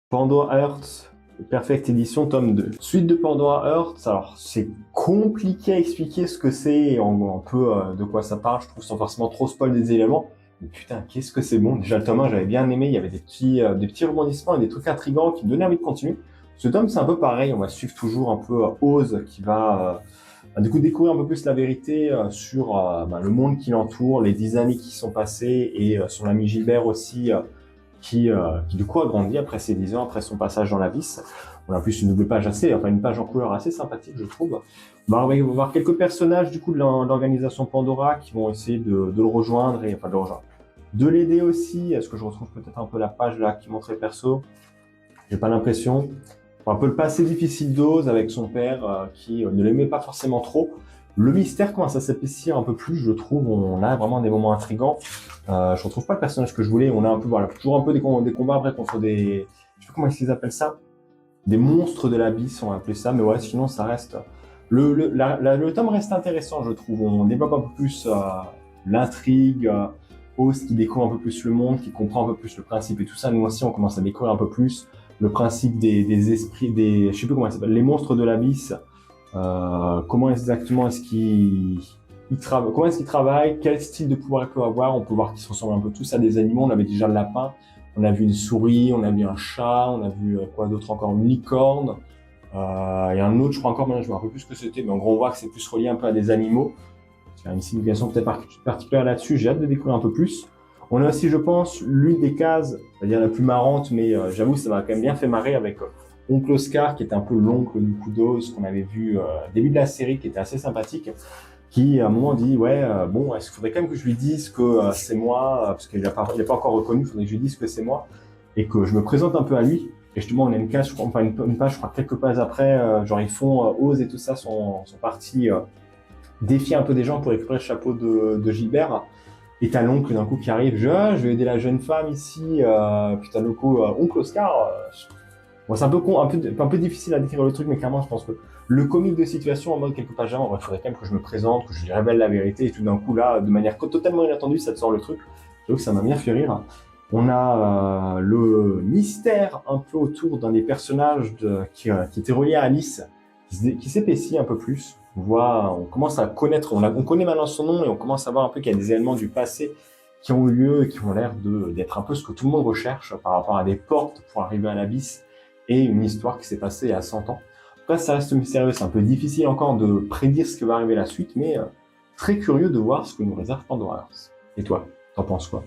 Pandora Hearts, Perfect Edition, tome 2. Suite de Pandora Hearts, alors c'est compliqué à expliquer ce que c'est et un peu de quoi ça parle, je trouve, sans forcément trop spoil des éléments. Mais putain, qu'est-ce que c'est bon. Déjà, le tome 1, j'avais bien aimé, il y avait des petits rebondissements et des trucs intrigants qui me donnaient envie de continuer. Ce tome, c'est un peu pareil, on va suivre toujours un peu Oz qui va du coup découvrir un peu plus la vérité sur le monde qui l'entoure, les 10 années qui sont passées et son ami Gilbert aussi qui du coup a grandi après ses 10 ans, après son passage dans l'abysse. On a en plus une double page une page en couleur assez sympathique, je trouve. On va voir quelques personnages du coup de l'organisation Pandora qui vont essayer de le rejoindre et de le rejoindre. De l'aider aussi. Est-ce que je retrouve peut-être un peu la page là qui montrait le perso? J'ai pas l'impression. Un peu le passé difficile d'Oz avec son père qui ne l'aimait pas forcément trop. Le mystère commence à s'épaissir un peu plus, je trouve. On a vraiment des moments intrigants. Je retrouve pas le personnage que je voulais. On a un peu, toujours un peu des combats après contre des, je sais pas comment ils appellent ça, des monstres de l'abysse, on va appeler ça. Mais ouais, sinon ça reste. Le tome reste intéressant, je trouve. On développe un peu plus l'intrigue. Oz qui découvre un peu plus le monde, qui comprend un peu plus le principe et tout ça. Nous aussi, on commence à découvrir un peu plus le principe des esprits, je sais plus comment ça s'appelle, les monstres de l'abysse. Comment exactement est-ce qu'ils comment est-ce qu'ils travaillent, quel style de pouvoir ils peuvent avoir. On peut voir qu'ils se ressemblent un peu tous à des animaux. On avait déjà le lapin, on a vu une souris, on a vu un chat, on a vu quoi d'autre encore, une licorne. Et un autre, je crois encore, maintenant je me rappelle plus ce que c'était, mais en gros on voit que c'est plus relié un peu à des animaux. Il y a une signification peut-être particulière là-dessus, j'ai hâte de découvrir un peu plus. On a aussi, je pense, l'une des cases, c'est-à-dire la plus marrante, mais j'avoue, ça m'a quand même bien fait marrer avec Oncle Oscar, qui était un peu l'oncle du coup d'Oz qu'on avait vu au début de la série, qui était assez sympathique, qui à un moment dit, ouais, bon, est-ce qu'il faudrait quand même que je lui dise que c'est moi, parce qu'il n'a pas encore reconnu, il faudrait que je lui dise que c'est moi, et que je me présente un peu à lui. Et justement, on a une case, je crois, enfin une page, je crois, quelques pages après, genre ils font Oz et tout ça sont partis défier un peu des gens pour récupérer le chapeau de Gilbert. Et t'as l'oncle d'un coup qui arrive, je vais aider la jeune femme ici, puis t'as le coup, oncle Oscar. Bon, c'est un peu con, un peu difficile à décrire le truc, mais clairement, je pense que le comique de situation en mode quelques pages avant, il faudrait quand même que je me présente, que je lui révèle la vérité, et tout d'un coup, là, de manière totalement inattendue, ça te sort le truc. J'avoue que ça m'a bien fait rire. On a le mystère un peu autour d'un des personnages qui était relié à Alice, qui s'épaissit un peu plus. On commence à connaître, on connaît maintenant son nom et on commence à voir un peu qu'il y a des éléments du passé qui ont eu lieu et qui ont l'air d'être un peu ce que tout le monde recherche par rapport à des portes pour arriver à l'abysse et une histoire qui s'est passée il y a 100 ans. Après, ça reste mystérieux, c'est un peu difficile encore de prédire ce que va arriver la suite, mais très curieux de voir ce que nous réserve Pandora Hearts. Et toi, t'en penses quoi?